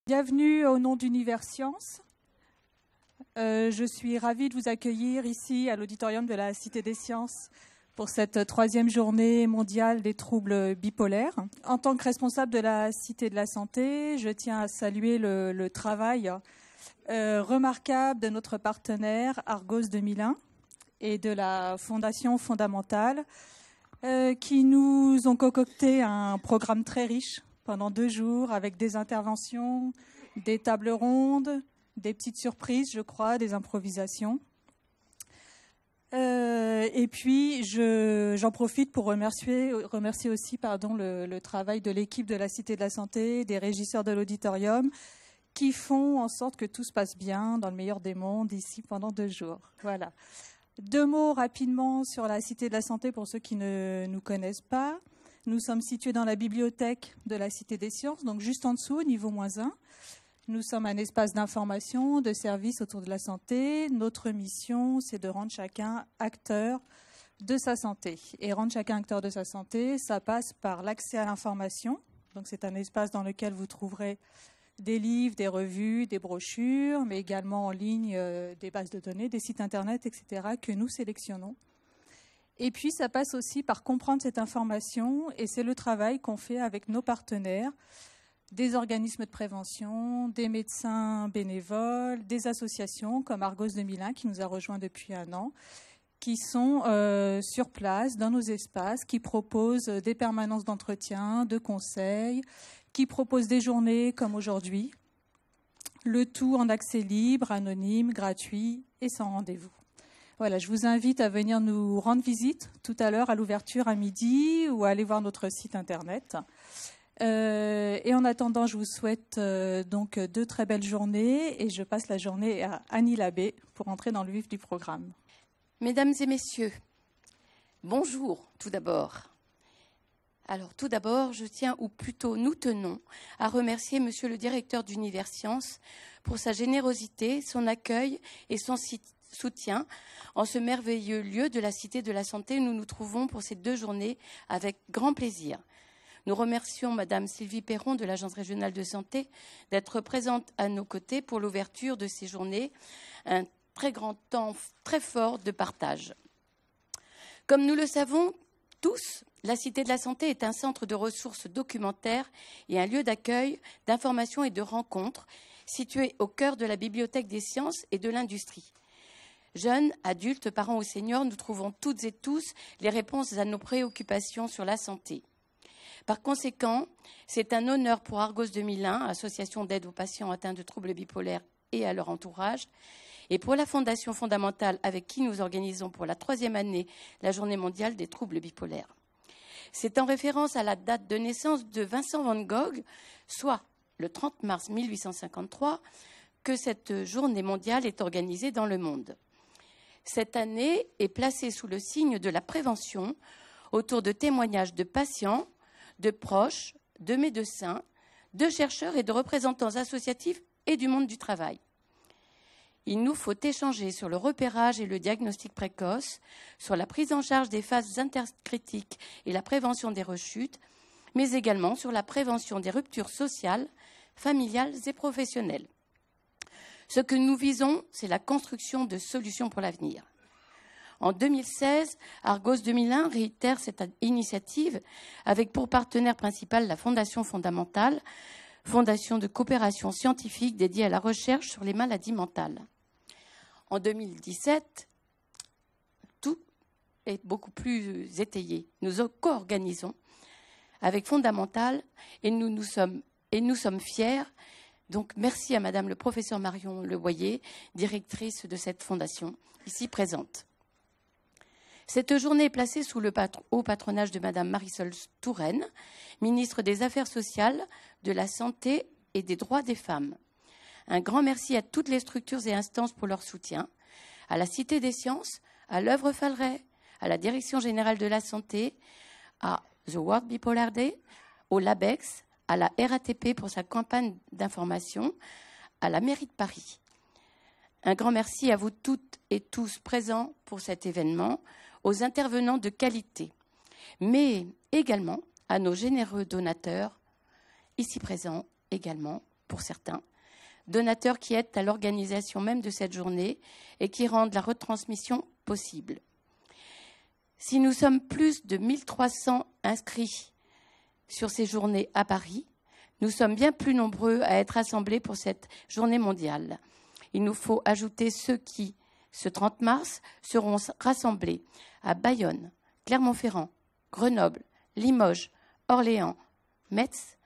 Bienvenue au nom d'Univers Sciences. Je suis ravie de vous accueillir ici à l'auditorium de la Cité des Sciences pour cette 3e journée mondiale des troubles bipolaires. En tant que responsable de la Cité de la Santé, je tiens à saluer le travail remarquable de notre partenaire Argos 2001 et de la Fondation Fondamentale qui nous ont concocté un programme très riche pendant 2 jours avec des interventions, des tables rondes, des petites surprises, je crois, des improvisations. Et puis, j'en profite pour remercier aussi le travail de l'équipe de la Cité de la Santé, des régisseurs de l'auditorium, qui font en sorte que tout se passe bien dans le meilleur des mondes ici pendant 2 jours. Voilà. 2 mots rapidement sur la Cité de la Santé pour ceux qui ne nous connaissent pas. Nous sommes situés dans la bibliothèque de la Cité des Sciences, donc juste en dessous, au niveau -1. Nous sommes un espace d'information, de services autour de la santé. Notre mission, c'est de rendre chacun acteur de sa santé. Et rendre chacun acteur de sa santé, ça passe par l'accès à l'information. Donc c'est un espace dans lequel vous trouverez des livres, des revues, des brochures, mais également en ligne des bases de données, des sites internet, etc., que nous sélectionnons. Et puis, ça passe aussi par comprendre cette information, et c'est le travail qu'on fait avec nos partenaires, des organismes de prévention, des médecins bénévoles, des associations comme Argos 2001 qui nous a rejoints depuis 1 an, qui sont sur place dans nos espaces, qui proposent des permanences d'entretien, de conseils, qui proposent des journées comme aujourd'hui, le tout en accès libre, anonyme, gratuit et sans rendez-vous. Voilà, je vous invite à venir nous rendre visite tout à l'heure à l'ouverture à midi ou à aller voir notre site internet. Et en attendant, je vous souhaite donc 2 très belles journées et je passe la journée à Annie Labbé pour entrer dans le vif du programme. Mesdames et messieurs, bonjour tout d'abord. Alors tout d'abord, je tiens, ou plutôt nous tenons, à remercier Monsieur le directeur d'Univers Sciences pour sa générosité, son accueil et son soutien en ce merveilleux lieu de la Cité de la Santé où nous nous trouvons pour ces 2 journées avec grand plaisir. Nous remercions Madame Sylvie Perron de l'Agence régionale de santé d'être présente à nos côtés pour l'ouverture de ces journées, un très grand temps très fort de partage. Comme nous le savons tous, la Cité de la Santé est un centre de ressources documentaires et un lieu d'accueil, d'information et de rencontres situé au cœur de la bibliothèque des sciences et de l'industrie. Jeunes, adultes, parents ou seniors, nous trouvons toutes et tous les réponses à nos préoccupations sur la santé. Par conséquent, c'est un honneur pour Argos 2001, association d'aide aux patients atteints de troubles bipolaires et à leur entourage, et pour la Fondation Fondamentale avec qui nous organisons pour la 3e année la Journée mondiale des troubles bipolaires. C'est en référence à la date de naissance de Vincent van Gogh, soit le 30 mars 1853, que cette journée mondiale est organisée dans le monde. Cette année est placée sous le signe de la prévention autour de témoignages de patients, de proches, de médecins, de chercheurs et de représentants associatifs et du monde du travail. Il nous faut échanger sur le repérage et le diagnostic précoce, sur la prise en charge des phases intercritiques et la prévention des rechutes, mais également sur la prévention des ruptures sociales, familiales et professionnelles. Ce que nous visons, c'est la construction de solutions pour l'avenir. En 2016, Argos 2001 réitère cette initiative avec pour partenaire principal la Fondation Fondamentale, fondation de coopération scientifique dédiée à la recherche sur les maladies mentales. En 2017, tout est beaucoup plus étayé. Nous co-organisons avec Fondamental et nous sommes fiers. Donc merci à Madame le professeur Marion Levoyer, directrice de cette fondation, ici présente. Cette journée est placée sous le haut patronage de Madame Marisol Touraine, ministre des Affaires sociales, de la Santé et des droits des femmes. Un grand merci à toutes les structures et instances pour leur soutien, à la Cité des Sciences, à l'œuvre Falleret, à la Direction générale de la santé, à The World Bipolar Day, au LABEX, à la RATP pour sa campagne d'information, à la mairie de Paris. Un grand merci à vous toutes et tous présents pour cet événement, aux intervenants de qualité, mais également à nos généreux donateurs, ici présents également, pour certains, donateurs qui aident à l'organisation même de cette journée et qui rendent la retransmission possible. Si nous sommes plus de 1300 inscrits sur ces journées à Paris, nous sommes bien plus nombreux à être assemblés pour cette journée mondiale. Il nous faut ajouter ceux qui, ce 30 mars, seront rassemblés à Bayonne, Clermont-Ferrand, Grenoble, Limoges, Orléans, Metz,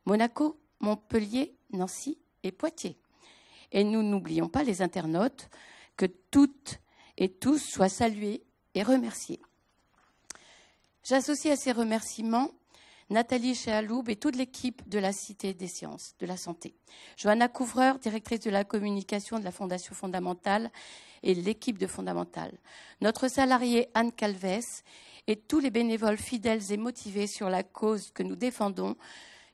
Monaco, Montpellier, Nancy et Poitiers. Et nous n'oublions pas les internautes, que toutes et tous soient salués et remerciés. J'associe à ces remerciements Nathalie Chaloub et toute l'équipe de la Cité des Sciences, de la Santé. Johanna Couvreur, directrice de la communication de la Fondation Fondamentale et l'équipe de Fondamentale. Notre salariée Anne Calvès et tous les bénévoles fidèles et motivés sur la cause que nous défendons,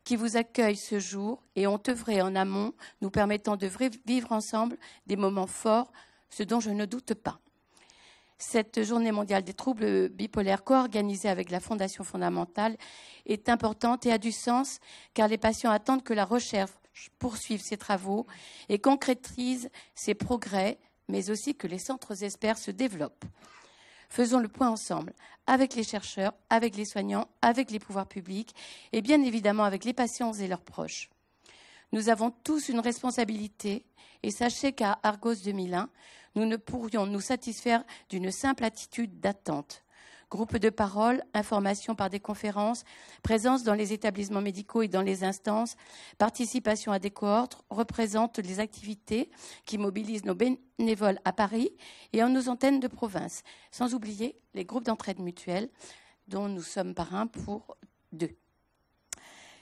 qui vous accueillent ce jour et ont œuvré en amont, nous permettant de vivre ensemble des moments forts, ce dont je ne doute pas. Cette journée mondiale des troubles bipolaires co-organisée avec la Fondation Fondamentale est importante et a du sens car les patients attendent que la recherche poursuive ses travaux et concrétise ses progrès, mais aussi que les centres experts se développent. Faisons le point ensemble avec les chercheurs, avec les soignants, avec les pouvoirs publics et bien évidemment avec les patients et leurs proches. Nous avons tous une responsabilité et sachez qu'à Argos 2001, nous ne pourrions nous satisfaire d'une simple attitude d'attente. Groupe de parole, information par des conférences, présence dans les établissements médicaux et dans les instances, participation à des cohortes représentent les activités qui mobilisent nos bénévoles à Paris et en nos antennes de province, sans oublier les groupes d'entraide mutuelle dont nous sommes parrains pour 2.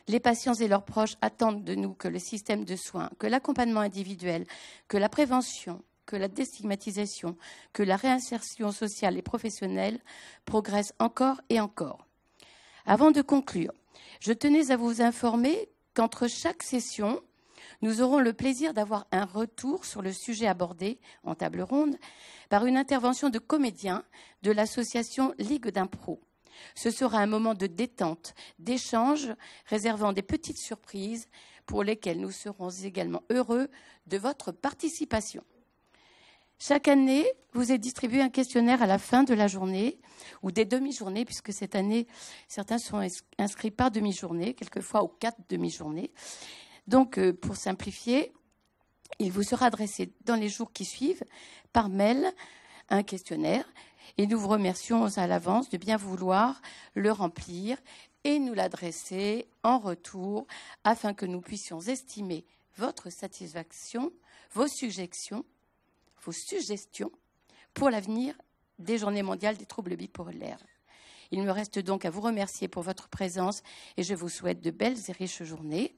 Les patients et leurs proches attendent de nous que le système de soins, que l'accompagnement individuel, que la prévention, que la déstigmatisation, que la réinsertion sociale et professionnelle progressent encore et encore. Avant de conclure, je tenais à vous informer qu'entre chaque session, nous aurons le plaisir d'avoir un retour sur le sujet abordé en table ronde par une intervention de comédiens de l'association Ligue d'Impro. Ce sera un moment de détente, d'échange, réservant des petites surprises pour lesquelles nous serons également heureux de votre participation. Chaque année, vous est distribué un questionnaire à la fin de la journée ou des demi-journées, puisque cette année, certains sont inscrits par demi-journée, quelquefois aux 4 demi-journées. Donc, pour simplifier, il vous sera adressé dans les jours qui suivent, par mail, un questionnaire. Et nous vous remercions à l'avance de bien vouloir le remplir et nous l'adresser en retour afin que nous puissions estimer votre satisfaction, vos suggestions pour l'avenir des Journées mondiales des troubles bipolaires. Il me reste donc à vous remercier pour votre présence et je vous souhaite de belles et riches journées.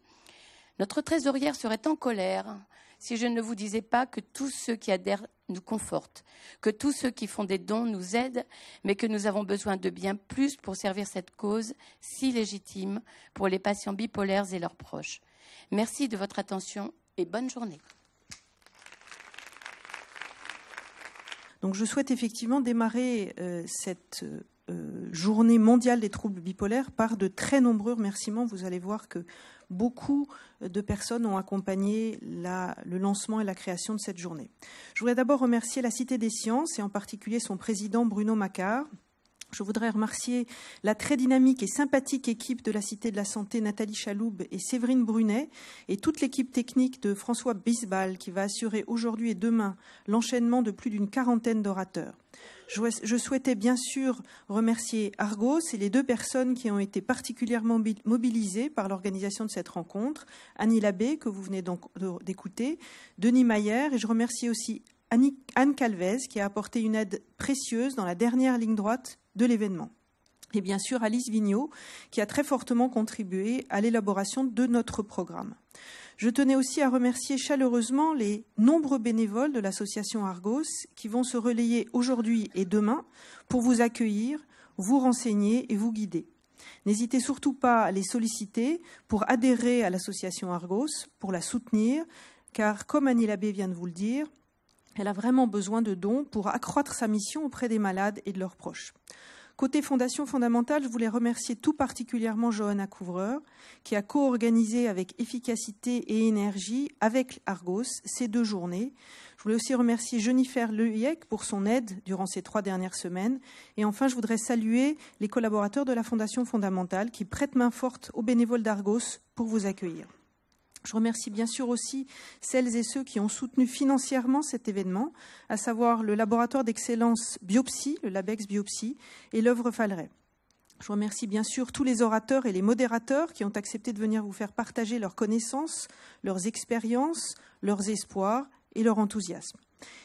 Notre trésorière serait en colère si je ne vous disais pas que tous ceux qui adhèrent nous confortent, que tous ceux qui font des dons nous aident, mais que nous avons besoin de bien plus pour servir cette cause si légitime pour les patients bipolaires et leurs proches. Merci de votre attention et bonne journée. Donc je souhaite effectivement démarrer cette journée mondiale des troubles bipolaires par de très nombreux remerciements. Vous allez voir que beaucoup de personnes ont accompagné le lancement et la création de cette journée. Je voudrais d'abord remercier la Cité des Sciences et en particulier son président Bruno Macquart. Je voudrais remercier la très dynamique et sympathique équipe de la Cité de la Santé, Nathalie Chaloub et Séverine Brunet, et toute l'équipe technique de François Bisbal qui va assurer aujourd'hui et demain l'enchaînement de plus d'une quarantaine d'orateurs. Je souhaitais bien sûr remercier Argos et les 2 personnes qui ont été particulièrement mobilisées par l'organisation de cette rencontre, Annie Labbé, que vous venez donc d'écouter, Denis Mayer, et je remercie aussi Anne Calvès, qui a apporté une aide précieuse dans la dernière ligne droite de l'événement. Et bien sûr Alice Vigneault, qui a très fortement contribué à l'élaboration de notre programme. Je tenais aussi à remercier chaleureusement les nombreux bénévoles de l'association Argos qui vont se relayer aujourd'hui et demain pour vous accueillir, vous renseigner et vous guider. N'hésitez surtout pas à les solliciter pour adhérer à l'association Argos, pour la soutenir, car comme Annie Labbé vient de vous le dire, elle a vraiment besoin de dons pour accroître sa mission auprès des malades et de leurs proches. Côté Fondation Fondamentale, je voulais remercier tout particulièrement Johanna Couvreur, qui a co-organisé avec efficacité et énergie, avec Argos, ces 2 journées. Je voulais aussi remercier Jennifer Lehuyek pour son aide durant ces 3 dernières semaines. Et enfin, je voudrais saluer les collaborateurs de la Fondation Fondamentale qui prêtent main forte aux bénévoles d'Argos pour vous accueillir. Je remercie bien sûr aussi celles et ceux qui ont soutenu financièrement cet événement, à savoir le laboratoire d'excellence Biopsy, le Labex Biopsy, et l'œuvre Falleret. Je remercie bien sûr tous les orateurs et les modérateurs qui ont accepté de venir vous faire partager leurs connaissances, leurs expériences, leurs espoirs et leur enthousiasme.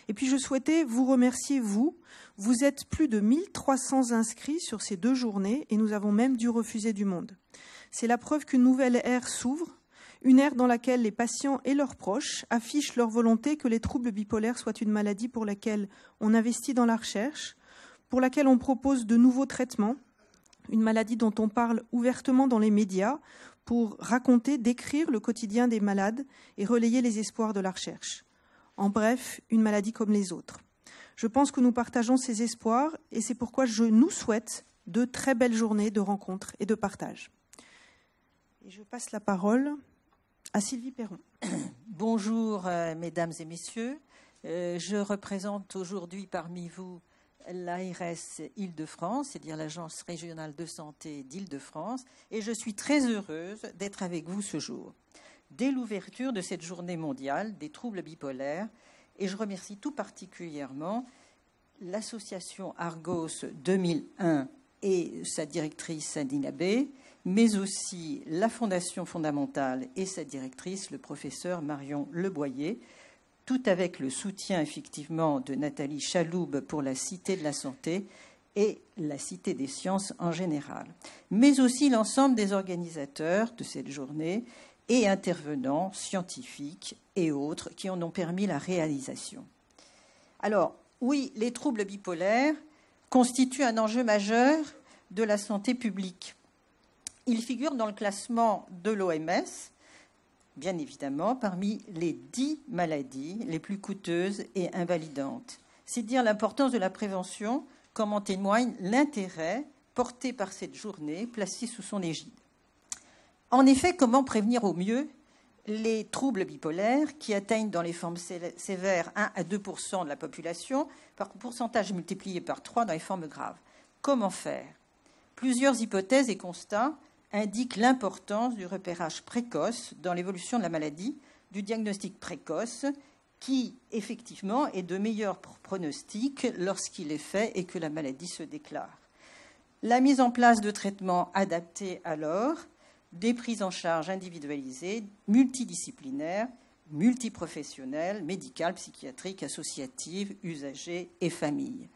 Et puis je souhaitais vous remercier, vous. Vous êtes plus de 1300 inscrits sur ces 2 journées et nous avons même dû refuser du monde. C'est la preuve qu'une nouvelle ère s'ouvre, une ère dans laquelle les patients et leurs proches affichent leur volonté que les troubles bipolaires soient une maladie pour laquelle on investit dans la recherche, pour laquelle on propose de nouveaux traitements, une maladie dont on parle ouvertement dans les médias pour raconter, décrire le quotidien des malades et relayer les espoirs de la recherche. En bref, une maladie comme les autres. Je pense que nous partageons ces espoirs et c'est pourquoi je nous souhaite de très belles journées de rencontres et de partage. Et je passe la parole à Sylvie Perron. Bonjour, mesdames et messieurs. Je représente aujourd'hui parmi vous l'ARS Île-de-France, c'est-à-dire l'Agence régionale de santé d'Île-de-France, et je suis très heureuse d'être avec vous ce jour, dès l'ouverture de cette journée mondiale des troubles bipolaires, et je remercie tout particulièrement l'association Argos 2001 et sa directrice Sandine Abbé, mais aussi la Fondation Fondamentale et sa directrice, le professeur Marion Leboyer, tout avec le soutien effectivement de Nathalie Chaloub pour la Cité de la Santé et la Cité des Sciences en général, mais aussi l'ensemble des organisateurs de cette journée et intervenants scientifiques et autres qui en ont permis la réalisation. Alors, oui, les troubles bipolaires constituent un enjeu majeur de la santé publique. Ils figurent dans le classement de l'OMS, bien évidemment, parmi les 10 maladies les plus coûteuses et invalidantes. C'est dire l'importance de la prévention, comme en témoigne l'intérêt porté par cette journée placée sous son égide. En effet, comment prévenir au mieux les troubles bipolaires qui atteignent dans les formes sévères 1 à 2% de la population, par pourcentage multiplié par 3 dans les formes graves? Comment faire? Plusieurs hypothèses et constats indiquent l'importance du repérage précoce dans l'évolution de la maladie, du diagnostic précoce, qui, effectivement, est de meilleur pronostic lorsqu'il est fait et que la maladie se déclare. La mise en place de traitements adaptés alors, des prises en charge individualisées, multidisciplinaires, multiprofessionnelles, médicales, psychiatriques, associatives, usagers et familles.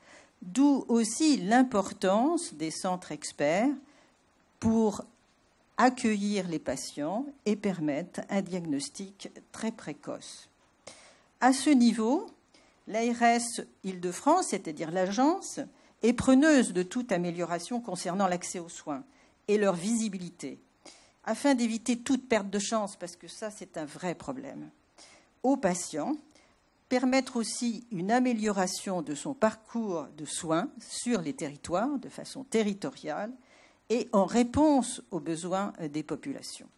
D'où aussi l'importance des centres experts pour accueillir les patients et permettre un diagnostic très précoce. À ce niveau, l'ARS Île-de-France, c'est-à-dire l'agence, est preneuse de toute amélioration concernant l'accès aux soins et leur visibilité, afin d'éviter toute perte de chance, parce que ça, c'est un vrai problème, aux patients, permettre aussi une amélioration de son parcours de soins sur les territoires, de façon territoriale, et en réponse aux besoins des populations.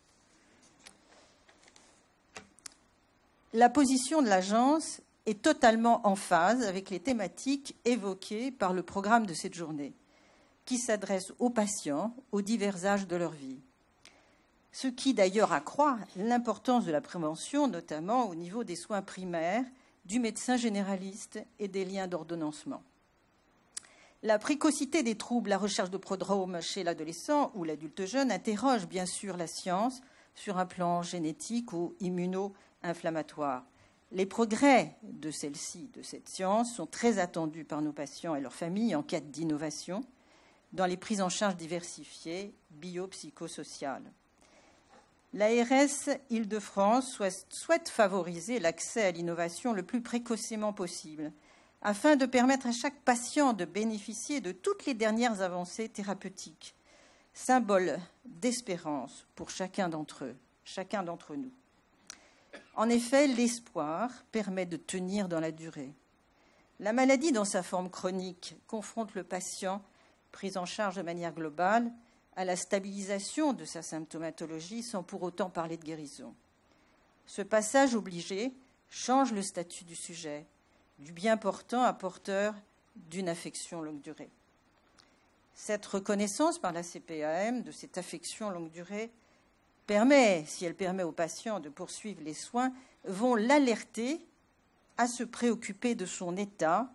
La position de l'agence est totalement en phase avec les thématiques évoquées par le programme de cette journée, qui s'adresse aux patients aux divers âges de leur vie. Ce qui d'ailleurs accroît l'importance de la prévention, notamment au niveau des soins primaires, du médecin généraliste et des liens d'ordonnancement. La précocité des troubles, la recherche de prodromes chez l'adolescent ou l'adulte jeune interroge bien sûr la science sur un plan génétique ou immuno-inflammatoire. Les progrès de celle-ci, de cette science, sont très attendus par nos patients et leurs familles en quête d'innovation dans les prises en charge diversifiées biopsychosociales. L'ARS Île-de-France souhaite favoriser l'accès à l'innovation le plus précocement possible, afin de permettre à chaque patient de bénéficier de toutes les dernières avancées thérapeutiques, symbole d'espérance pour chacun d'entre nous. En effet, l'espoir permet de tenir dans la durée. La maladie, dans sa forme chronique, confronte le patient prise en charge de manière globale, à la stabilisation de sa symptomatologie sans pour autant parler de guérison. Ce passage obligé change le statut du sujet, du bien portant à porteur d'une affection longue durée. Cette reconnaissance par la CPAM de cette affection longue durée permet, si elle permet aux patients de poursuivre les soins, vont l'alerter à se préoccuper de son état,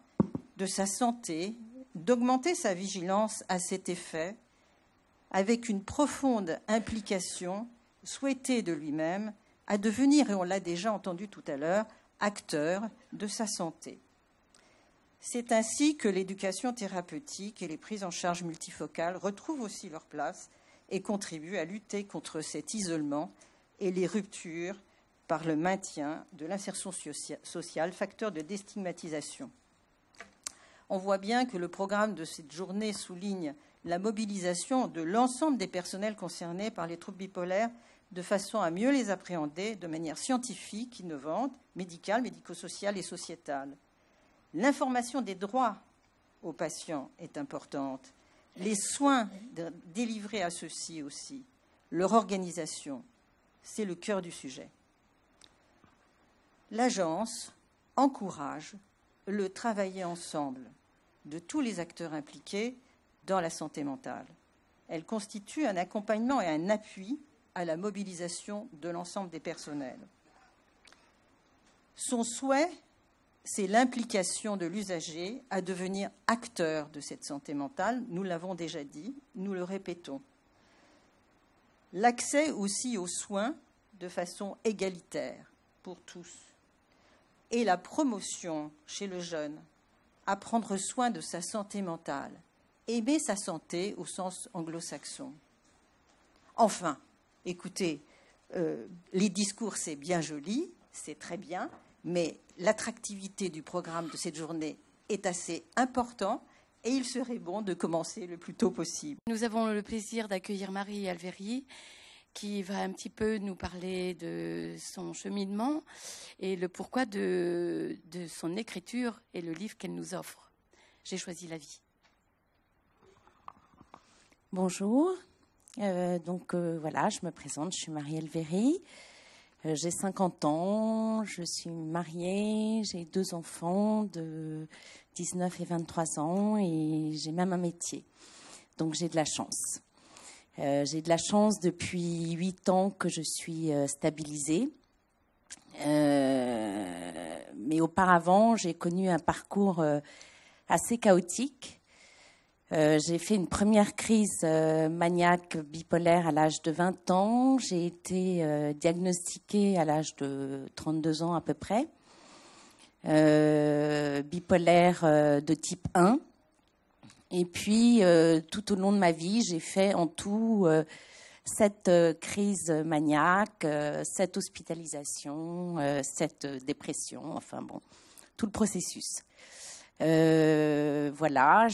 de sa santé, d'augmenter sa vigilance à cet effet, avec une profonde implication souhaitée de lui-même à devenir, et on l'a déjà entendu tout à l'heure, acteur de sa santé. C'est ainsi que l'éducation thérapeutique et les prises en charge multifocales retrouvent aussi leur place et contribuent à lutter contre cet isolement et les ruptures par le maintien de l'insertion sociale, facteur de déstigmatisation. On voit bien que le programme de cette journée souligne la mobilisation de l'ensemble des personnels concernés par les troubles bipolaires de façon à mieux les appréhender de manière scientifique, innovante, médicale, médico-sociale et sociétale. L'information des droits aux patients est importante. Les soins délivrés à ceux-ci aussi, leur organisation, c'est le cœur du sujet. L'agence encourage le travailler ensemble de tous les acteurs impliqués dans la santé mentale. Elle constitue un accompagnement et un appui à la mobilisation de l'ensemble des personnels. Son souhait, c'est l'implication de l'usager à devenir acteur de cette santé mentale. Nous l'avons déjà dit, nous le répétons. L'accès aussi aux soins de façon égalitaire pour tous. Et la promotion chez le jeune à prendre soin de sa santé mentale, aimer sa santé au sens anglo-saxon. Enfin, écoutez, les discours, c'est bien joli, c'est très bien, mais l'attractivité du programme de cette journée est assez important et il serait bon de commencer le plus tôt possible. Nous avons le plaisir d'accueillir Marie Alvéry, qui va un petit peu nous parler de son cheminement et le pourquoi de son écriture et le livre qu'elle nous offre. J'ai choisi la vie. Bonjour, voilà, je me présente, je suis Marie Alvéry, j'ai 50 ans, je suis mariée, j'ai 2 enfants de 19 et 23 ans et j'ai même un métier, donc j'ai de la chance. J'ai de la chance depuis 8 ans que je suis stabilisée. Mais auparavant, j'ai connu un parcours assez chaotique. J'ai fait une première crise maniaque bipolaire à l'âge de 20 ans. J'ai été diagnostiquée à l'âge de 32 ans à peu près. Bipolaire de type 1. Et puis, tout au long de ma vie, j'ai fait en tout 7 crises maniaques, 7 hospitalisations, 7 dépressions, enfin bon, tout le processus. Voilà,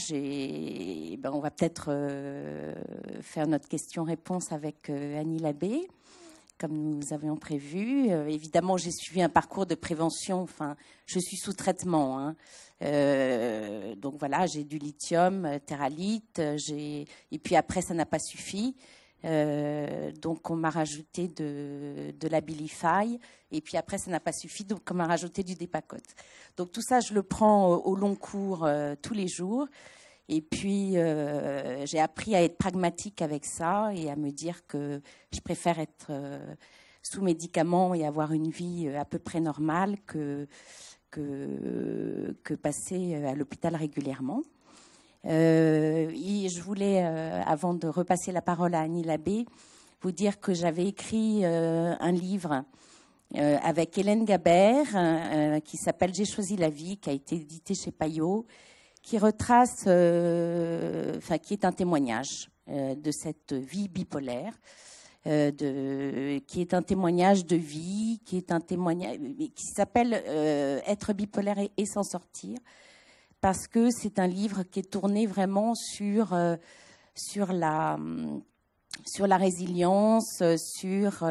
on va peut-être faire notre question-réponse avec Annie Labbé, comme nous avions prévu. Évidemment, j'ai suivi un parcours de prévention, enfin, je suis sous traitement, hein. Donc voilà, j'ai du lithium, Theralite, et puis après ça n'a pas suffi, donc on m'a rajouté de l'Abilify, et puis après ça n'a pas suffi, donc on m'a rajouté du Depakote. Donc tout ça je le prends au long cours tous les jours, et puis j'ai appris à être pragmatique avec ça et à me dire que je préfère être sous médicaments et avoir une vie à peu près normale que passer à l'hôpital régulièrement. Et je voulais, avant de repasser la parole à Annie Labbé, vous dire que j'avais écrit un livre avec Hélène Gabert qui s'appelle « J'ai choisi la vie », qui a été édité chez Payot, qui retrace, qui est un témoignage de cette vie bipolaire. Qui est un témoignage de vie, qui est un témoignage qui s'appelle Être bipolaire et s'en sortir, parce que c'est un livre qui est tourné vraiment sur la résilience, sur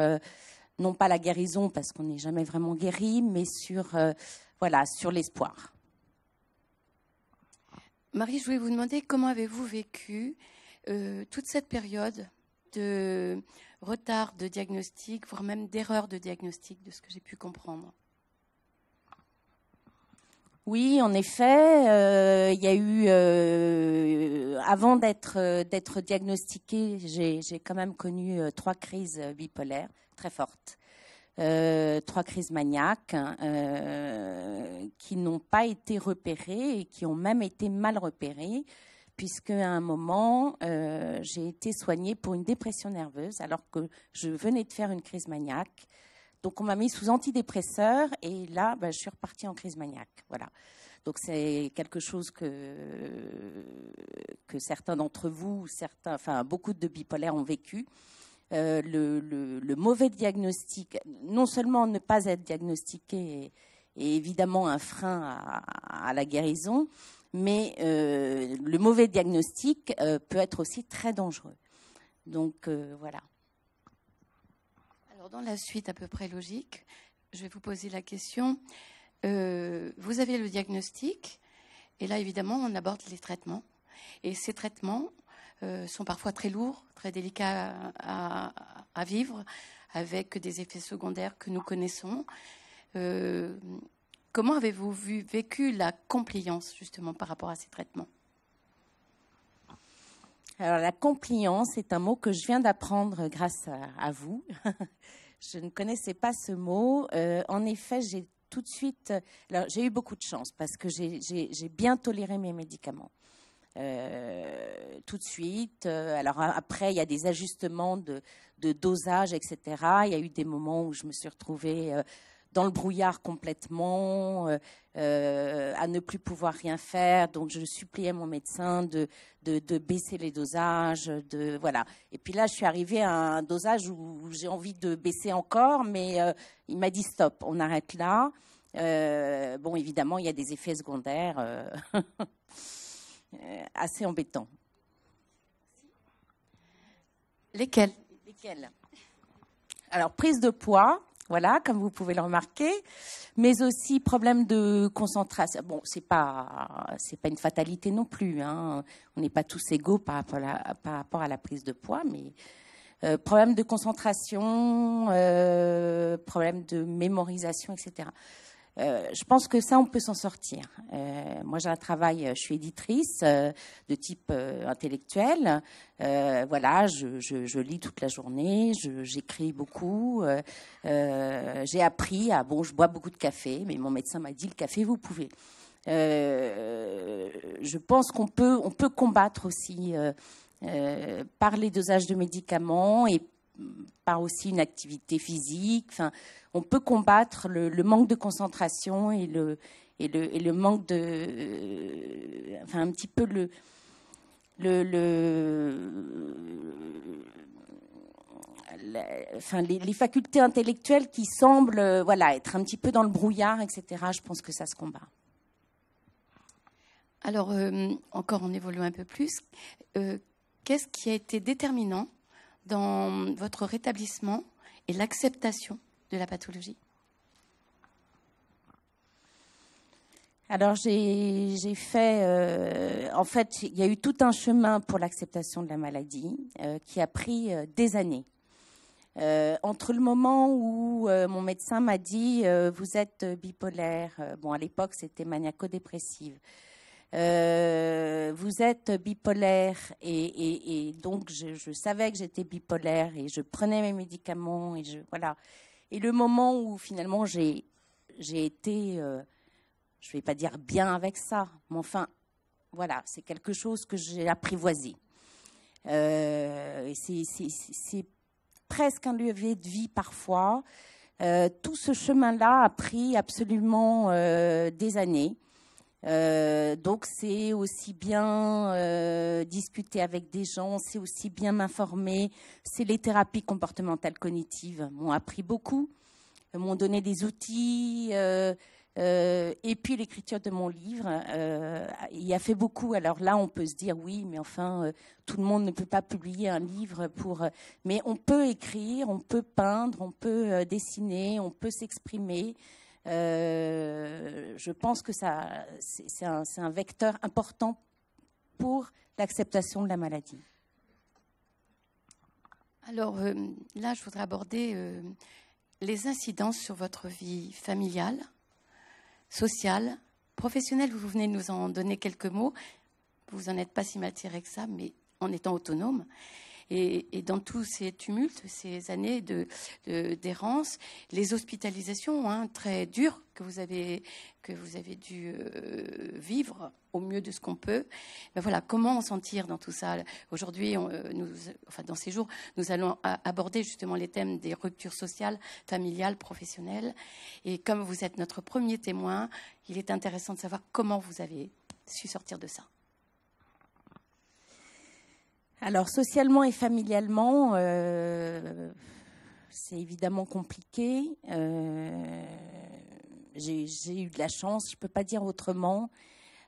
non pas la guérison parce qu'on n'est jamais vraiment guéri, mais sur l'espoir. Marie, je voulais vous demander comment avez-vous vécu toute cette période de retard de diagnostic, voire même d'erreur de diagnostic, de ce que j'ai pu comprendre. Oui, en effet, il y a eu, avant d'être diagnostiquée, j'ai quand même connu 3 crises bipolaires très fortes, 3 crises maniaques qui n'ont pas été repérées et qui ont même été mal repérées, puisque à un moment, j'ai été soignée pour une dépression nerveuse alors que je venais de faire une crise maniaque. Donc, on m'a mis sous antidépresseur et là, je suis repartie en crise maniaque. Voilà. Donc, c'est quelque chose que certains d'entre vous, beaucoup de bipolaires ont vécu. Le mauvais diagnostic, non seulement ne pas être diagnostiqué est évidemment un frein à la guérison, mais le mauvais diagnostic peut être aussi très dangereux. Donc, voilà. Alors, dans la suite à peu près logique, je vais vous poser la question. Vous avez le diagnostic, et là, évidemment, on aborde les traitements. Et ces traitements sont parfois très lourds, très délicats à vivre, avec des effets secondaires que nous connaissons. Comment avez-vous vécu la compliance, justement, par rapport à ces traitements ? Alors, la compliance est un mot que je viens d'apprendre grâce à vous. Je ne connaissais pas ce mot. En effet, j'ai tout de suite... Alors, j'ai eu beaucoup de chance parce que j'ai bien toléré mes médicaments. Tout de suite. Alors, après, il y a des ajustements de dosage, etc. Il y a eu des moments où je me suis retrouvée... dans le brouillard complètement, à ne plus pouvoir rien faire. Donc, je suppliais mon médecin de baisser les dosages. Voilà. Et puis là, je suis arrivée à un dosage où j'ai envie de baisser encore, mais il m'a dit stop, on arrête là. Bon, évidemment, il y a des effets secondaires assez embêtants. Lesquels ? Alors, prise de poids. Voilà, comme vous pouvez le remarquer, mais aussi problème de concentration. Bon, c'est pas une fatalité non plus, hein. On n'est pas tous égaux par rapport à la prise de poids, mais problème de concentration, problème de mémorisation, etc. Je pense que ça, on peut s'en sortir. Moi, j'ai un travail, je suis éditrice de type intellectuel. Voilà, je lis toute la journée, j'écris beaucoup. J'ai appris je bois beaucoup de café, mais mon médecin m'a dit le café, vous pouvez. Je pense qu'on peut combattre aussi par les dosages de médicaments et par aussi une activité physique. Enfin, on peut combattre le manque de concentration et le manque de... enfin, un petit peu les facultés intellectuelles qui semblent être un petit peu dans le brouillard, etc. Je pense que ça se combat. Alors, encore en évoluant un peu plus, qu'est-ce qui a été déterminant dans votre rétablissement et l'acceptation de la pathologie ? Alors, j'ai fait... en fait, il y a eu tout un chemin pour l'acceptation de la maladie qui a pris des années. Entre le moment où mon médecin m'a dit « vous êtes bipolaire », bon, à l'époque, c'était maniaco-dépressive. Vous êtes bipolaire et donc je savais que j'étais bipolaire et je prenais mes médicaments et voilà. Et le moment où finalement j'ai été, je vais pas dire bien avec ça, mais enfin voilà, c'est quelque chose que j'ai apprivoisé. C'est presque un levier de vie parfois. Tout ce chemin-là a pris absolument des années. Donc c'est aussi bien discuter avec des gens, c'est aussi bien m'informer, c'est les thérapies comportementales cognitives m'ont appris beaucoup, m'ont donné des outils, et puis l'écriture de mon livre y a fait beaucoup. Alors là on peut se dire oui mais enfin tout le monde ne peut pas publier un livre mais on peut écrire, on peut peindre, on peut dessiner, on peut s'exprimer. Je pense que c'est un vecteur important pour l'acceptation de la maladie. Alors là, je voudrais aborder les incidences sur votre vie familiale, sociale, professionnelle. Vous venez de nous en donner quelques mots. Vous n'en êtes pas si mal tiré que ça, mais en étant autonome. Et dans tous ces tumultes, ces années d'errance, les hospitalisations très dures que vous avez dû vivre au mieux de ce qu'on peut, ben voilà, comment on s'en tire dans tout ça? Aujourd'hui, dans ces jours, nous allons aborder justement les thèmes des ruptures sociales, familiales, professionnelles. Et comme vous êtes notre premier témoin, il est intéressant de savoir comment vous avez su sortir de ça. Alors, socialement et familialement, c'est évidemment compliqué. J'ai eu de la chance, je ne peux pas dire autrement,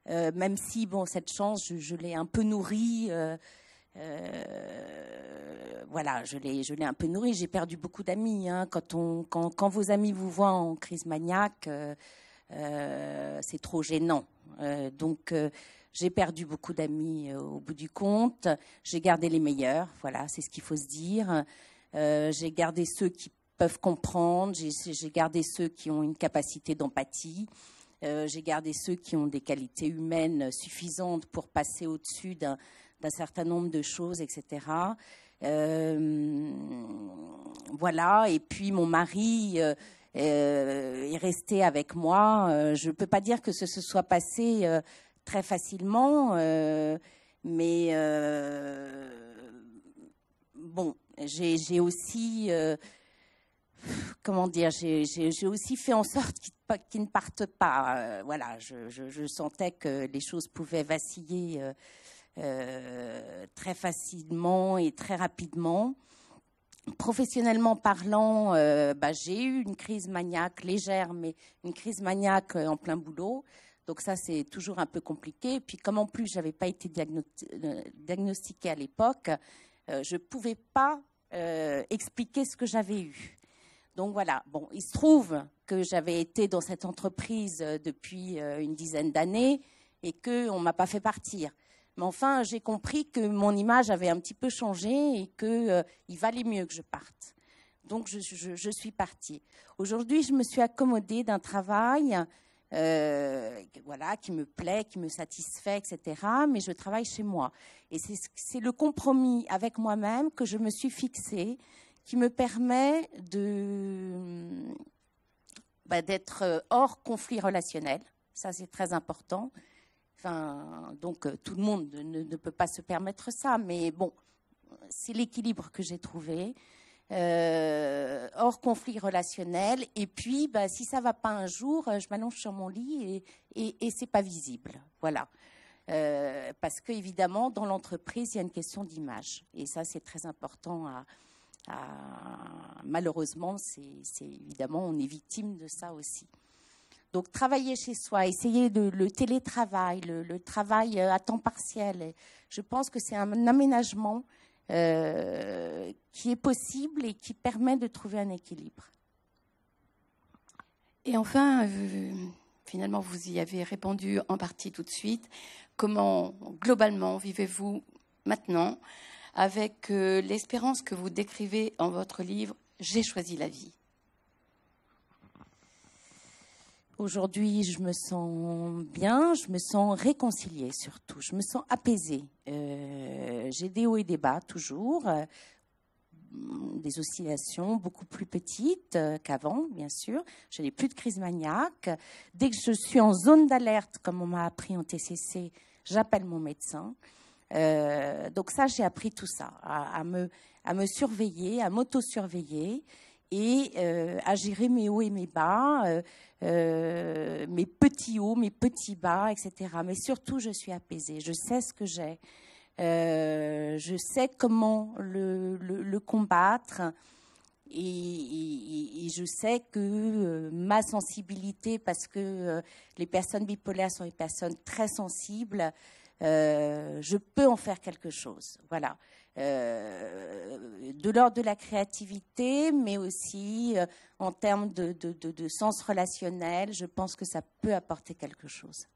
même si, cette chance, je l'ai un peu nourrie. Voilà, je l'ai un peu nourrie. J'ai perdu beaucoup d'amis. Quand vos amis vous voient en crise maniaque, c'est trop gênant. J'ai perdu beaucoup d'amis au bout du compte. J'ai gardé les meilleurs, voilà, c'est ce qu'il faut se dire. J'ai gardé ceux qui peuvent comprendre. J'ai gardé ceux qui ont une capacité d'empathie. J'ai gardé ceux qui ont des qualités humaines suffisantes pour passer au-dessus d'un certain nombre de choses, etc. Voilà, et puis mon mari est resté avec moi. Je ne peux pas dire que ce se soit passé très facilement, mais j'ai aussi, j'ai aussi fait en sorte qu'ils ne partent pas. Voilà, je sentais que les choses pouvaient vaciller très facilement et très rapidement. Professionnellement parlant, j'ai eu une crise maniaque légère, mais une crise maniaque en plein boulot. Donc ça, c'est toujours un peu compliqué. Et puis comme en plus, je n'avais pas été diagnostiquée à l'époque, je ne pouvais pas expliquer ce que j'avais eu. Donc voilà, il se trouve que j'avais été dans cette entreprise depuis une dizaine d'années et qu'on ne m'a pas fait partir. Mais enfin, j'ai compris que mon image avait un petit peu changé et qu'il valait mieux que je parte. Donc je suis partie. Aujourd'hui, je me suis accommodée d'un travail qui me plaît, qui me satisfait, etc. Mais je travaille chez moi. Et c'est le compromis avec moi-même que je me suis fixé, qui me permet d'être hors conflit relationnel. Ça, c'est très important. Donc, tout le monde ne peut pas se permettre ça. Mais bon, c'est l'équilibre que j'ai trouvé. Hors conflit relationnel, et puis si ça va pas un jour, je m'allonge sur mon lit et c'est pas visible, voilà, parce que évidemment dans l'entreprise il y a une question d'image et ça c'est très important malheureusement c'est évidemment on est victime de ça aussi. Donc travailler chez soi, essayer le télétravail, le travail à temps partiel, je pense que c'est un aménagement qui est possible et qui permet de trouver un équilibre. Et enfin, finalement, vous y avez répondu en partie tout de suite. Comment, globalement, vivez-vous maintenant avec l'espérance que vous décrivez en votre livre « J'ai choisi la vie ». Aujourd'hui, je me sens bien, je me sens réconciliée surtout, je me sens apaisée. J'ai des hauts et des bas toujours, des oscillations beaucoup plus petites qu'avant, bien sûr. Je n'ai plus de crise maniaque. Dès que je suis en zone d'alerte, comme on m'a appris en TCC, j'appelle mon médecin. Donc ça, j'ai appris tout ça, à me surveiller, à m'auto-surveiller. Et à gérer mes hauts et mes bas, mes petits hauts, mes petits bas, etc. Mais surtout, je suis apaisée. Je sais ce que j'ai. Je sais comment le combattre. Et je sais que ma sensibilité, parce que les personnes bipolaires sont des personnes très sensibles, je peux en faire quelque chose. Voilà. De l'ordre de la créativité, mais aussi en termes de sens relationnel, je pense que ça peut apporter quelque chose.